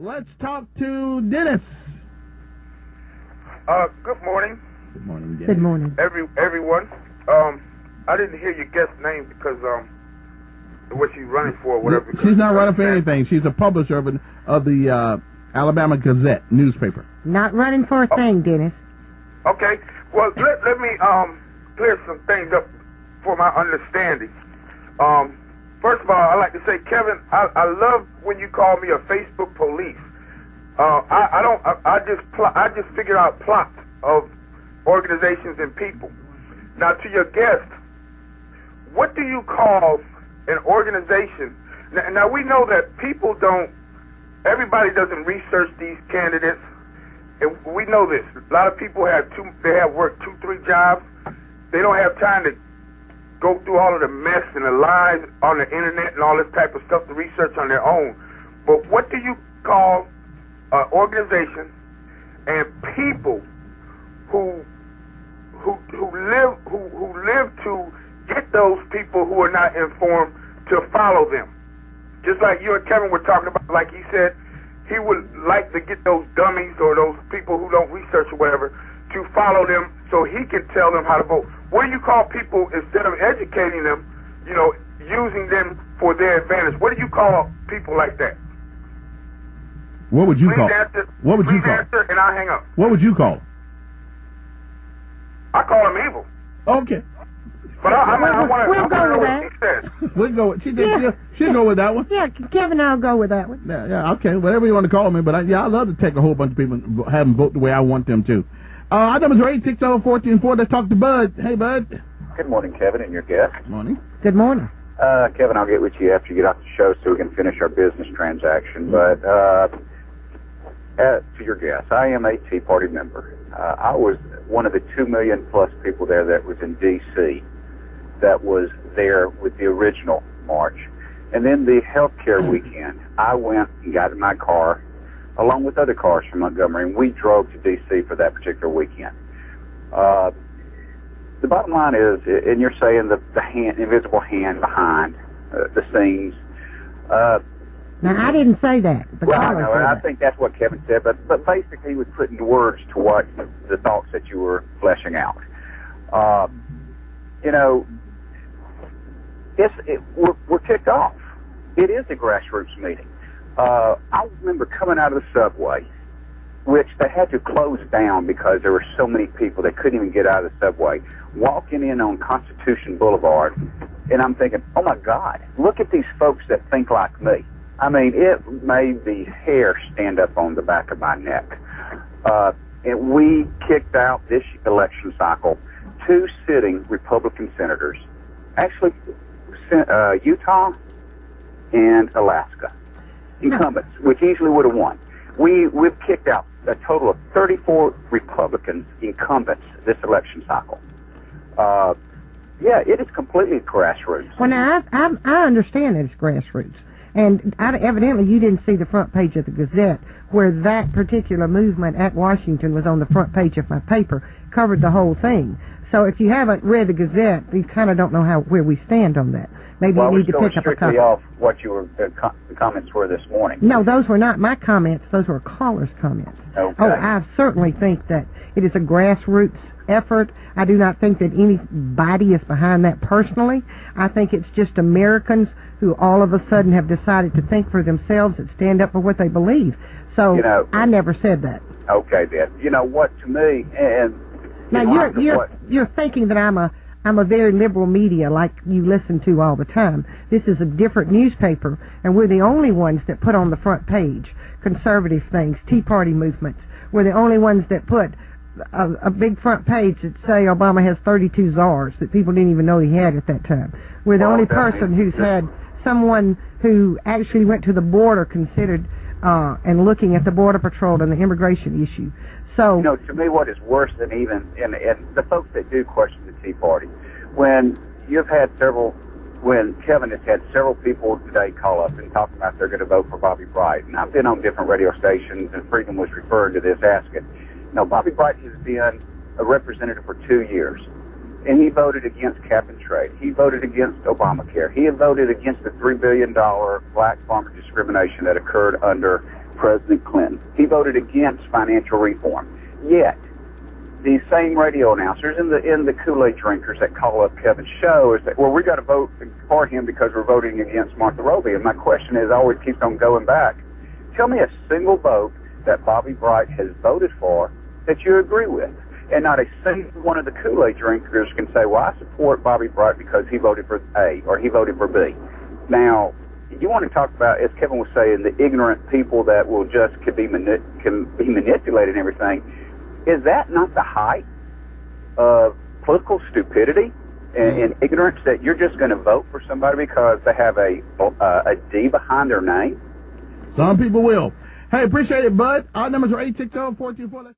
Let's talk to Dennis. Good morning. Good morning, Dennis. Good morning. Everyone. I didn't hear your guest name because what she's running for or whatever. She's not running for anything. She's a publisher of the Alabama Gazette newspaper. Not running for a thing, Dennis. Okay. Well, let me clear some things up for my understanding. First of all, I like to say, Kevin, I love when you call me a Facebook police. I just figure out plots of organizations and people. Now, to your guest, what do you call an organization? Now we know that everybody doesn't research these candidates, and we know this. A lot of people have worked 2-3 jobs. They don't have time to go through all of the mess and the lies on the internet and all this type of stuff to research on their own. But what do you call an organization and people who live to get those people who are not informed to follow them? Just like you and Kevin were talking about, like he said, he would like to get those dummies or those people who don't research or whatever to follow them so he can tell them how to vote. What do you call people, instead of educating them, using them for their advantage? What do you call people like that? What would you call? What would you call? Answer, and I'll hang up. What would you call? I call them evil. Okay. But I want to go with what she said. We'll go with, she'll go with that one. Yeah, Kevin and I'll go with that one. Yeah, okay, whatever you want to call me, but I love to take a whole bunch of people and have them vote the way I want them to. Our numbers are 860-1404. Let's talk to Bud. Hey, Bud. Good morning, Kevin, and your guest. Morning. Good morning. Kevin, I'll get with you after you get off the show so we can finish our business transaction. But to your guest, I am a Tea Party member. I was one of the 2 million plus people there that was in D.C. that was there with the original march. And then the healthcare weekend, I went and got in my car along with other cars from Montgomery, and we drove to D.C. for that particular weekend. The bottom line is, and you're saying the invisible hand behind the scenes. Now, I didn't say that. Well, I know, and I think that's what Kevin said, but basically he was putting words to what the thoughts that you were fleshing out. We're ticked off. It is a grassroots meeting. I remember coming out of the subway, which they had to close down because there were so many people they couldn't even get out of the subway, walking in on Constitution Boulevard, and I'm thinking, oh my God, look at these folks that think like me. I mean, it made the hair stand up on the back of my neck. And we kicked out this election cycle 2 sitting Republican senators, actually Utah and Alaska incumbents, which easily would have won. We've kicked out a total of 34 Republicans incumbents this election cycle. Yeah, it is completely grassroots. Well, now, I understand that it's grassroots. And evidently you didn't see the front page of the Gazette where that particular movement at Washington was on the front page of my paper, covered the whole thing. So if you haven't read the Gazette, you kind of don't know where we stand on that. Maybe you need to pick up a copy. Strictly off what the comments were this morning. No, those were not my comments. Those were callers' comments. Okay. Oh, I certainly think that it is a grassroots effort. I do not think that anybody is behind that personally. I think it's just Americans who all of a sudden have decided to think for themselves and stand up for what they believe. So I never said that. Okay, then. You know what, to me, and now you're thinking that I'm a very liberal media like you listen to all the time. This is a different newspaper, and we're the only ones that put on the front page conservative things, Tea Party movements. We're the only ones that put a big front page that say Obama has 32 czars that people didn't even know he had at that time. We're the only person who's had someone who actually went to the border considered and looking at the Border Patrol and the immigration issue. So, to me, what is worse than even, and the folks that do question the Tea Party, when Kevin has had several people today call up and talk about they're going to vote for Bobby Bright, and I've been on different radio stations, and Freedom was referring to this, asking, Bobby Bright has been a representative for 2 years, and he voted against cap and trade. He voted against Obamacare. He had voted against the $3 billion black farmer discrimination that occurred under President Clinton. He voted against financial reform. Yet, these same radio announcers and the Kool-Aid drinkers that call up Kevin's show is that, well, we got to vote for him because we're voting against Martha Roby. And my question is, always keeps on going back. Tell me a single vote that Bobby Bright has voted for that you agree with. And not a single one of the Kool-Aid drinkers can say, well, I support Bobby Bright because he voted for A or he voted for B. Now, you want to talk about, as Kevin was saying, the ignorant people that will just can be manipulated and everything. Is that not the height of political stupidity and ignorance, that you're just going to vote for somebody because they have a D behind their name? Some people will. Hey, appreciate it, bud. Our numbers are 860-424.